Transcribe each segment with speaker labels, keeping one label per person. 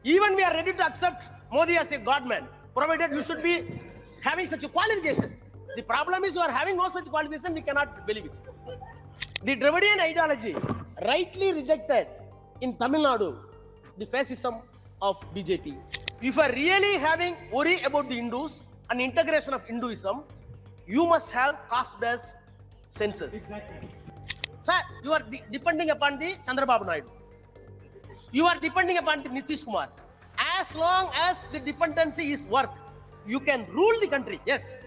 Speaker 1: Even we are ready to accept Modi as a godman, provided you should be having such a qualification. The problem is you are having no such qualification, we cannot believe it. The Dravidian ideology rightly rejected in Tamil Nadu the fascism of BJP. If you are really having worry about the Hindus and integration of Hinduism, you must have caste-based census. Exactly. Sir, you are depending upon the Chandrababu Naidu. You are depending upon the Nitish Kumar. As long as the dependency is work, you can rule the country. Yes.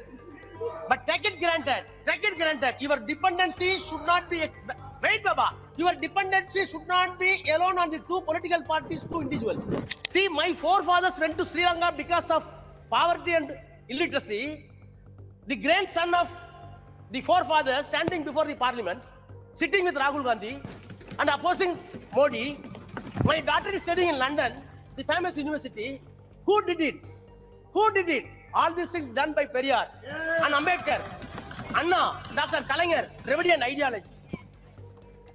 Speaker 1: But take it granted, your dependency should not be, wait Baba, your dependency should not be alone on the two political parties, two individuals. See, my forefathers went to Sri Lanka because of poverty and illiteracy. The grandson of the forefathers standing before the parliament, sitting with Rahul Gandhi and opposing Modi. My daughter is studying in London, the famous university. Who did it? Who did it? All these things done by Periyar and Ambedkar, Anna, Dr. Kalaignar, Dravidian ideology.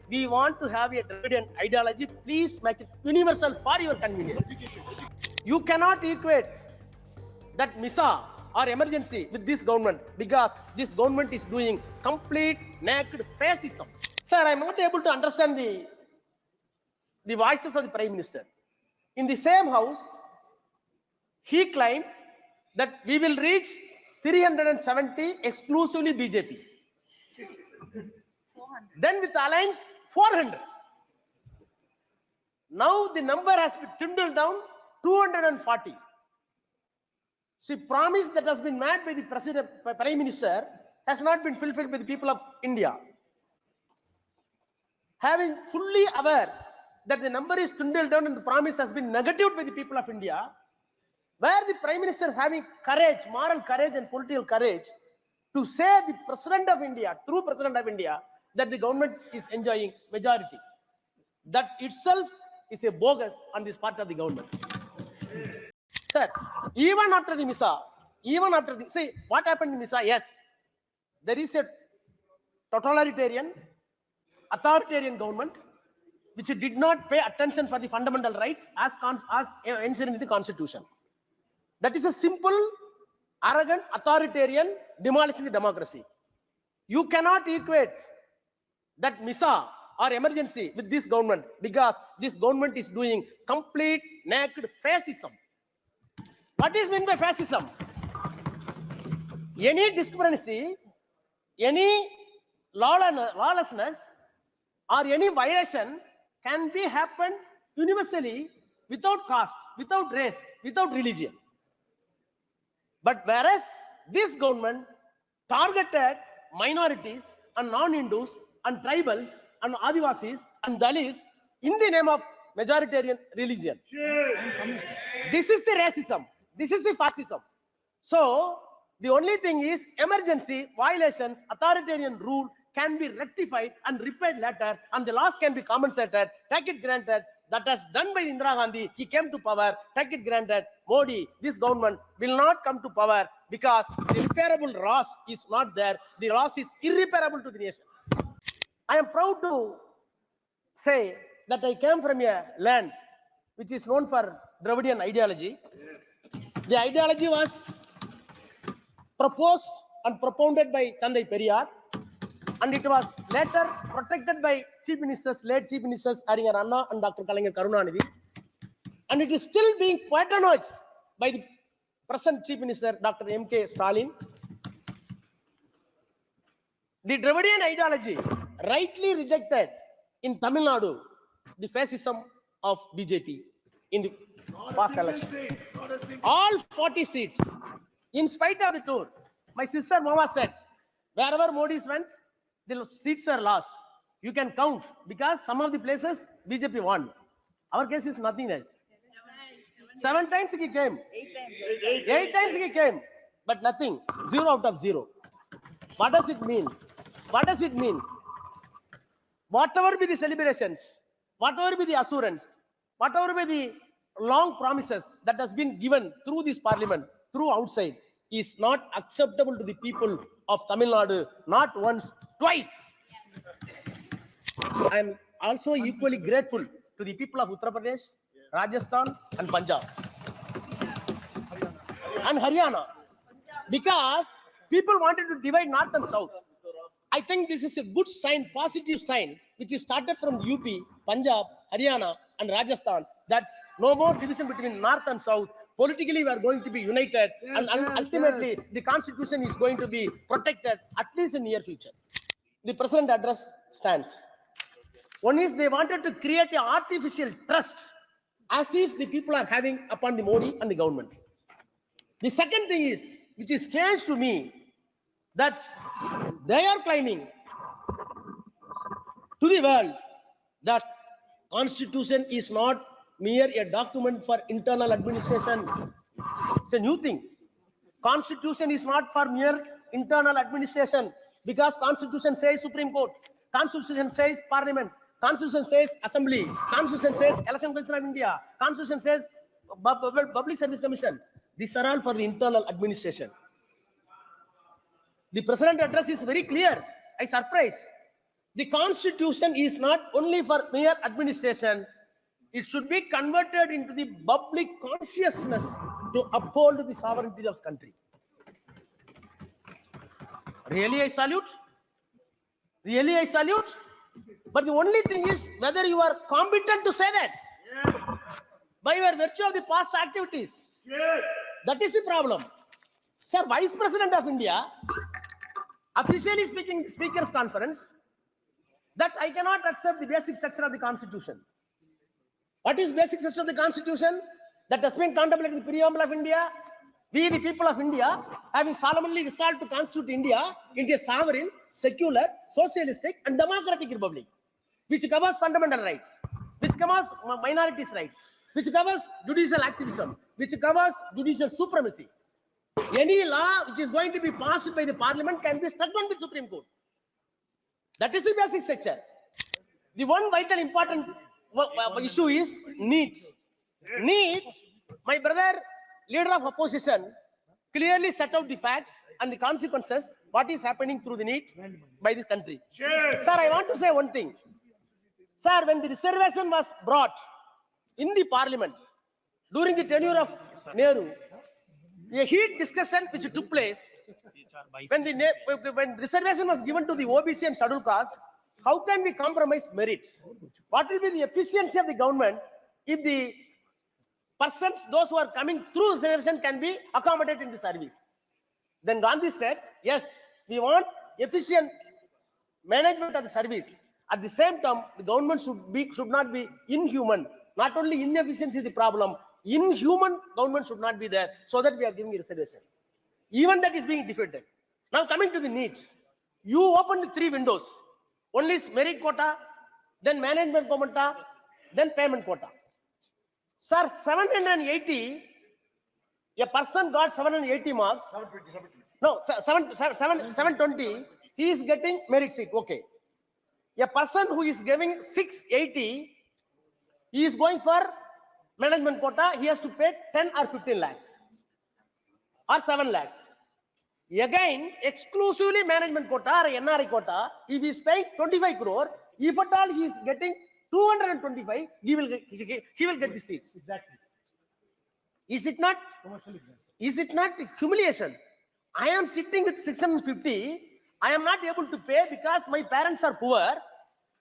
Speaker 1: We want to have a Dravidian ideology. Please make it universal for your convenience. You cannot equate that MISA or emergency with this government because this government is doing complete naked fascism. Sir, I am not able to understand the voices of the Prime Minister. In the same house, he claimed that we will reach 370 exclusively BJP. 400. Then with alliance, 400. Now the number has been dwindled down 240. See, promise that has been made by the Prime Minister has not been fulfilled by the people of India. Having fully aware that the number is dwindled down and the promise has been negatived by the people of India, where the Prime Minister is having courage, moral courage and political courage to say the President of India, true President of India, that the government is enjoying majority. That itself is a bogus on this part of the government. Sir, even after the MISA, see what happened in MISA? Yes, there is a totalitarian, authoritarian government which did not pay attention for the fundamental rights as mentioned in the Constitution. That is a simple, arrogant, authoritarian demolishing the democracy. You cannot equate that MISA or emergency with this government because this government is doing complete naked fascism. What is meant by fascism? Any discrepancy, any lawlessness, or any violation can be happened universally without caste, without race, without religion. But whereas this government targeted minorities and non-Hindus and tribals and Adivasis and Dalits in the name of majoritarian religion. This is the racism. This is the fascism. So the only thing is emergency violations, authoritarian rule can be rectified and repaired later, and the loss can be compensated. Take it granted. That has done by Indira Gandhi. He came to power. Take it granted. Modi, this government will not come to power because the repairable loss is not there. The loss is irreparable to the nation. I am proud to say that I came from a land which is known for Dravidian ideology. The ideology was proposed and propounded by Thandai Periyar, and it was later protected by late Chief Ministers Aringer Anna and Dr. Kalaignar Karunanidhi, and it is still being patronized by the present Chief Minister Dr. MK Stalin. The Dravidian ideology rightly rejected in Tamil Nadu the fascism of BJP in the past election. All 40 seats, in spite of the tour, my sister Mama said, wherever Modi went, the seats are lost. You can count because some of the places BJP won. Our case is nothing else. 7 times he came. 8 times he came, but nothing. 0 out of 0. What does it mean? What does it mean? Whatever be the celebrations, whatever be the assurance, whatever be the long promises that has been given through this parliament, through outside, is not acceptable to the people of Tamil Nadu, not once, twice. I am also equally grateful to the people of Uttar Pradesh, Rajasthan and Punjab and Haryana, because people wanted to divide north and south. I think this is a good sign, positive sign, which is started from UP, Punjab, Haryana, and Rajasthan, that no more division between north and south. Politically, we are going to be united, and ultimately, the constitution is going to be protected, at least in near future. The president address stands. One is they wanted to create an artificial trust, as if the people are having upon the Modi and the government. The second thing is, which is strange to me, that they are claiming to the world that constitution is not mere a document for internal administration. It's a new thing. Constitution is not for mere internal administration, because constitution says Supreme Court, constitution says Parliament, constitution says Assembly, constitution says Election Commission of India, constitution says Public Service Commission. These are all for the internal administration. The president address is very clear. I surprise. The constitution is not only for mere administration. It should be converted into the public consciousness to uphold the sovereignty of the country. Really, I salute. Really, I salute. But the only thing is whether you are competent to say that. Yes. By your virtue of the past activities. Yes. That is the problem. Sir, Vice President of India, officially speaking in the Speaker's Conference, that I cannot accept the basic structure of the Constitution. What is basic structure of the Constitution? That has been contemplated in the preamble of India. We, the people of India, having solemnly resolved to constitute India into a sovereign, secular, socialistic, and democratic republic, which covers fundamental rights, which covers minorities' rights, which covers judicial activism, which covers judicial supremacy. Any law which is going to be passed by the Parliament can be struck down with Supreme Court. That is the basic structure. The one vital important issue is NEET. NEET, my brother, leader of opposition, clearly set out the facts and the consequences, what is happening through the NEET by this country. Sure. Sir, I want to say one thing. Sir, when the reservation was brought in the Parliament during the tenure of Nehru, a heat discussion which took place when reservation was given to the OBC and scheduled caste, how can we compromise merit? What will be the efficiency of the government if the persons, those who are coming through reservation, can be accommodated in the service? Then Gandhi said, yes, we want efficient management of the service. At the same time, the government should not be inhuman. Not only inefficiency is the problem, inhuman government should not be there, so that we are giving a reservation. Even that is being defeated. Now coming to the NEET, you open the three windows. One is merit quota, then management quota, then payment quota. Sir, 780, a person got 780 marks. 720, he is getting merit seat, okay. A person who is giving 680, he is going for management quota, he has to pay 10 or 15 lakhs or 7 lakhs. Again, exclusively management quota or NRI quota, if he is paying 25 crore, if at all he is getting 225, he will get the seat. Exactly. Is it not? Is it not humiliation? I am sitting with 650, I am not able to pay because my parents are poor,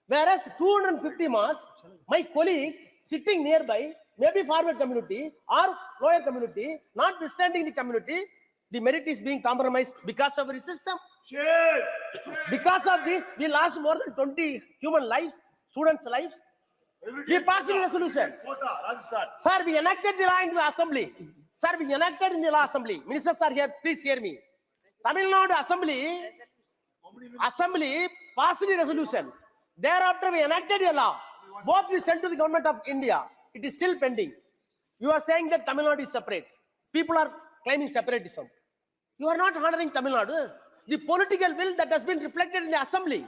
Speaker 1: whereas 250 marks, my colleague sitting nearby, maybe forward community or lower community, notwithstanding the community, the merit is being compromised because of the system. Because of this, we lost more than 20 human lives, students' lives. We passed a resolution. Sir, we enacted the law in the assembly. Sir, we enacted in the law assembly. Ministers are here, please hear me. Tamil Nadu Assembly passed the resolution. Thereafter, we enacted a law. Both we sent to the government of India. It is still pending. You are saying that Tamil Nadu is separate. People are claiming separatism. You are not honoring Tamil Nadu. The political will that has been reflected in the assembly,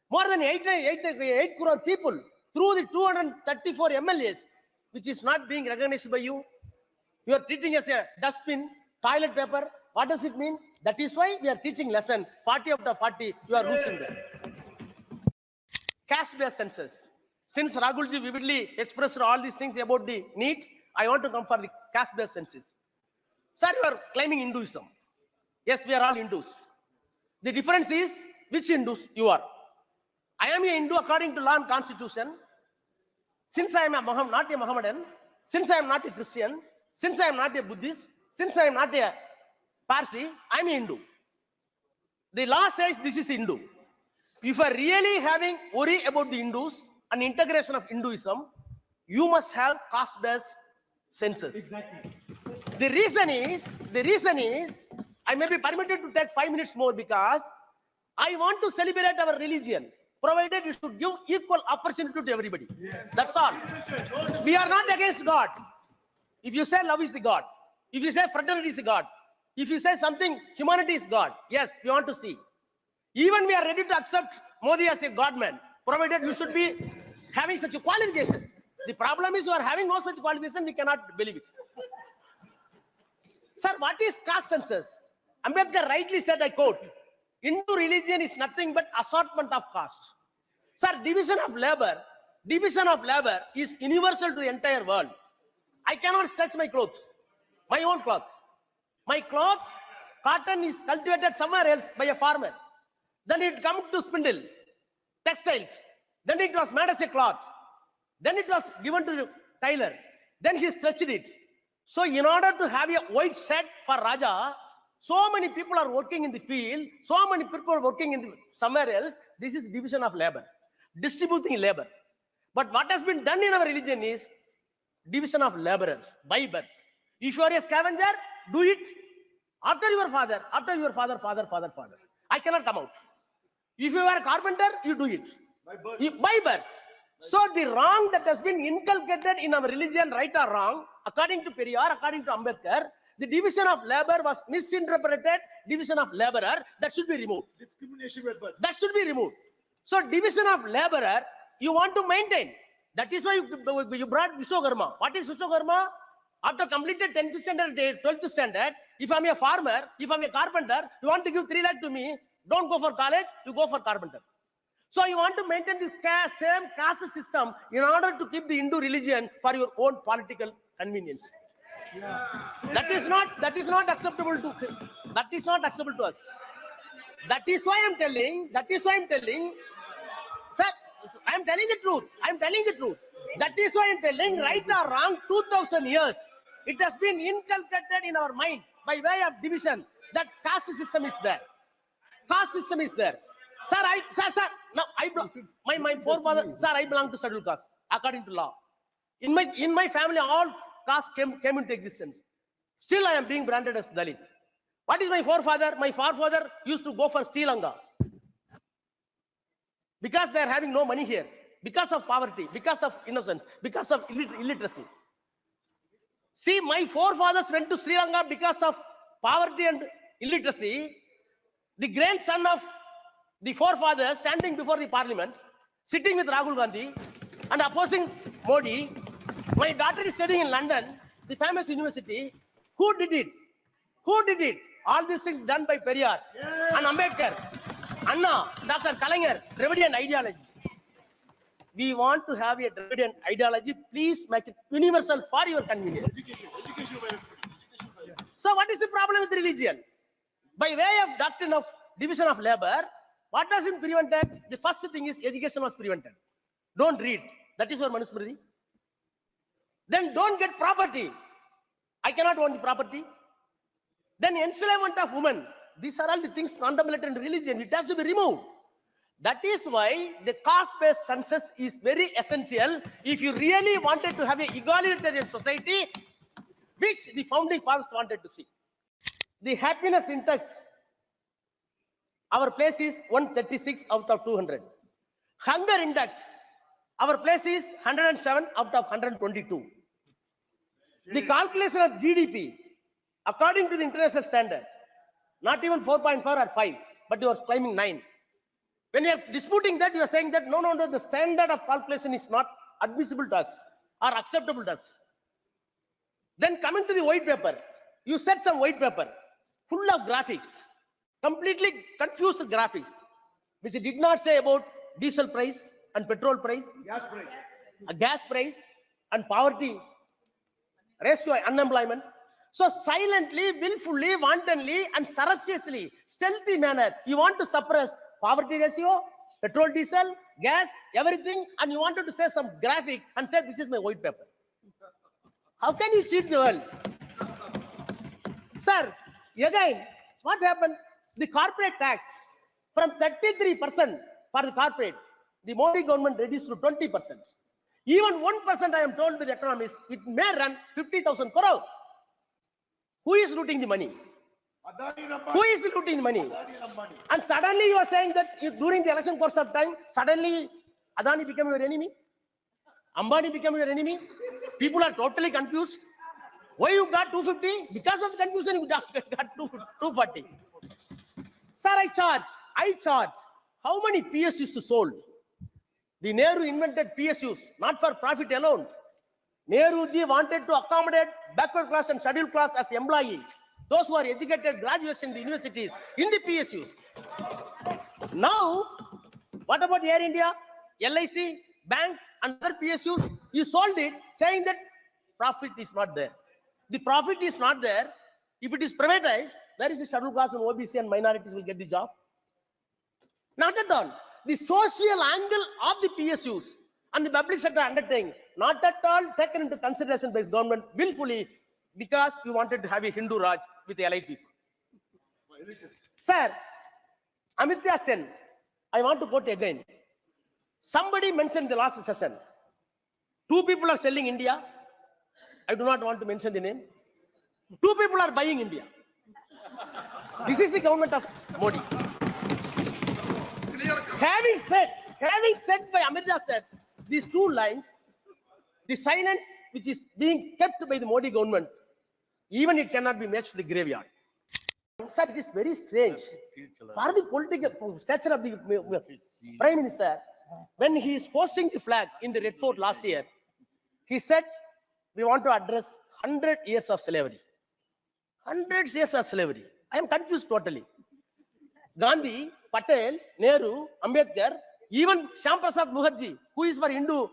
Speaker 1: more than 8 crore people through the 234 MLAs, which is not being recognized by you. You are treating as a dustbin, toilet paper. What does it mean? That is why we are teaching lesson 40 out of 40. You are losing them. Caste-based census. Since Rahulji vividly expressed all these things about the NEET, I want to come for the caste-based census. Sir, you are claiming Hinduism. Yes, we are all Hindus. The difference is which Hindus you are. I am a Hindu according to law and constitution. Since I am not a Mohammedan, since I am not a Christian, since I am not a Buddhist, since I am not a Parsi, I am a Hindu. The law says this is Hindu. If you are really having worry about the Hindus and integration of Hinduism, you must have caste-based census. Exactly. The reason is, I may be permitted to take 5 minutes more because I want to celebrate our religion, provided you should give equal opportunity to everybody. Yes. That's all. We are not against God. If you say love is the God, if you say fraternity is the God, if you say something, humanity is God, yes, we want to see. Even we are ready to accept Modi as a godman, provided you should be having such a qualification. The problem is you are having no such qualification, we cannot believe it. Sir, what is caste census? Ambedkar rightly said, I quote, Hindu religion is nothing but assortment of caste. Sir, division of labor is universal to the entire world. I cannot stretch my clothes, my own cloth. My cloth, cotton is cultivated somewhere else by a farmer. Then it comes to spindle, textiles. Then it was made as a cloth. Then it was given to the tailor. Then he stretched it. So in order to have a white shirt for Raja, so many people are working in the field, so many people are working in somewhere else. This is division of labor, distributing labor. But what has been done in our religion is division of laborers by birth. If you are a scavenger, do it after your father, father. I cannot come out. If you are a carpenter, you do it by birth. So the wrong that has been inculcated in our religion, right or wrong, according to Periyar, according to Ambedkar, the division of labor was misinterpreted. Division of laborer, that should be removed. Discrimination by birth. That should be removed. So division of laborer, you want to maintain. That is why you brought Vishwakarma. What is Vishwakarma? After completed 10th standard, 12th standard, if I'm a farmer, if I'm a carpenter, you want to give 3 lakh to me, don't go for college, you go for carpenter. So you want to maintain this same caste system in order to keep the Hindu religion for your own political convenience. Yeah. That is not acceptable to us. That is why I'm telling, sir, I'm telling the truth. That is why I'm telling, right or wrong, 2000 years, it has been inculcated in our mind by way of division that caste system is there. Sir, my forefather, sir, I belong to scheduled caste according to law. In my family, all castes came into existence. Still, I am being branded as Dalit. What is my forefather? My forefather used to go for Sri Lanka because they are having no money here, because of poverty, because of innocence, because of illiteracy. See, my forefathers went to Sri Lanka because of poverty and illiteracy. The grandson of the forefather standing before the parliament, sitting with Rahul Gandhi and opposing Modi. My daughter is studying in London, the famous university. Who did it? All these things done by Periyar and Ambedkar, Anna, Dr. Kalaignar, Dravidian ideology. We want to have a Dravidian ideology. Please make it universal for your convenience. Education. So what is the problem with religion? By way of doctrine of division of labor, what has been prevented? The first thing is education was prevented. Don't read. That is your Manusmriti. Then don't get property. I cannot own the property. Then enslavement of women. These are all the things contemplated in religion. It has to be removed. That is why the caste-based census is very essential if you really wanted to have an egalitarian society, which the founding fathers wanted to see. The happiness index, our place is 136 out of 200. Hunger index, our place is 107 out of 122. The calculation of GDP, according to the international standard, not even 4.4 or 5, but you are claiming 9. When you are disputing that, you are saying that no, the standard of calculation is not admissible to us or acceptable to us. Then coming to the white paper, you said some white paper full of graphics, completely confused graphics, which did not say about diesel price, and petrol price,
Speaker 2: gas price.
Speaker 1: gas price and poverty ratio, unemployment. So silently, willfully, wantonly and surreptitiously, stealthy manner, you want to suppress poverty ratio, petrol, diesel, gas, everything, and you wanted to say some graphic and say this is my white paper. How can you cheat the world? Sir, again, what happened? The corporate tax from 33% for the corporate, the Modi government reduced to 20%. Even 1%, I am told by the economists, it may run 50,000 crore. Who is looting the money? Who is looting the money? And suddenly you are saying that during the election course of time, suddenly Adani became your enemy? Ambani became your enemy? People are totally confused. Why you got 250? Because of confusion, you got 240. Sir, I charge. How many PSUs sold? The Nehru invented PSUs, not for profit alone. Nehruji wanted to accommodate backward class and scheduled class as employee. Those who are educated, graduates in the universities, in the PSUs. Now, what about Air India, LIC, banks, and other PSUs? You sold it, saying that profit is not there. The profit is not there. If it is privatized, where is the scheduled class and OBC and minorities will get the job? Not at all. The social angle of the PSUs and the public sector undertaking, not at all taken into consideration by this government willfully, because you wanted to have a Hindu Raj with the allied people. Sir, Amitya Sen, I want to quote again. Somebody mentioned the last session. 2 people are selling India. I do not want to mention the name. 2 people are buying India. This is the government of Modi. Having said by Amitya said these 2 lines, the silence which is being kept by the Modi government, even it cannot be matched to the graveyard. Sir, it is very strange. For the political stature of the Prime Minister, when he is posting the flag in the Red Fort last year, he said, we want to address 100 years of slavery. 100 years of slavery. I am confused totally. Gandhi, Patel, Nehru, Ambedkar, even Shyam Prasad Mukherjee, who is for Hindu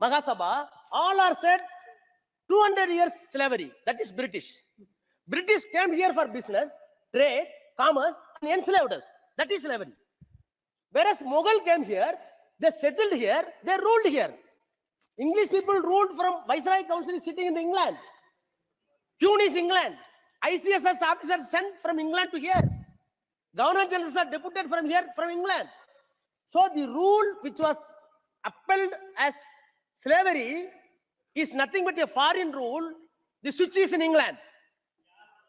Speaker 1: Mahasabha, all are said 200 years slavery. That is British. British came here for business, trade, commerce, and enslaved us. That is slavery. Whereas Mughal came here, they settled here, they ruled here. English people ruled from Viceroy Council is sitting in England. Pune is England. ICSS officers sent from England to here. Governor generals are deputed from here, from England. So the rule which was upheld as slavery is nothing but a foreign rule. The switch is in England.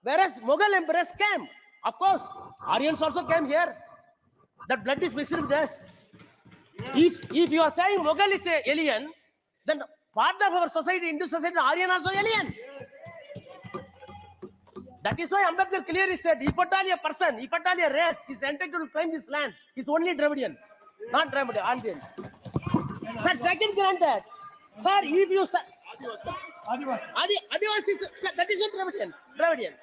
Speaker 1: Whereas Mughal emperors came. Of course, Aryans also came here. That blood is mixed with us. If you are saying Mughal is an alien, then part of our society, Hindu society, Aryan also alien. That is why Ambedkar clearly said, if at all a person, if at all a race is entitled to claim this land, is only Dravidian, not Dravidian, Aryan. Sir, take it granted. Sir, if you say, Adivasis, that is not Dravidians.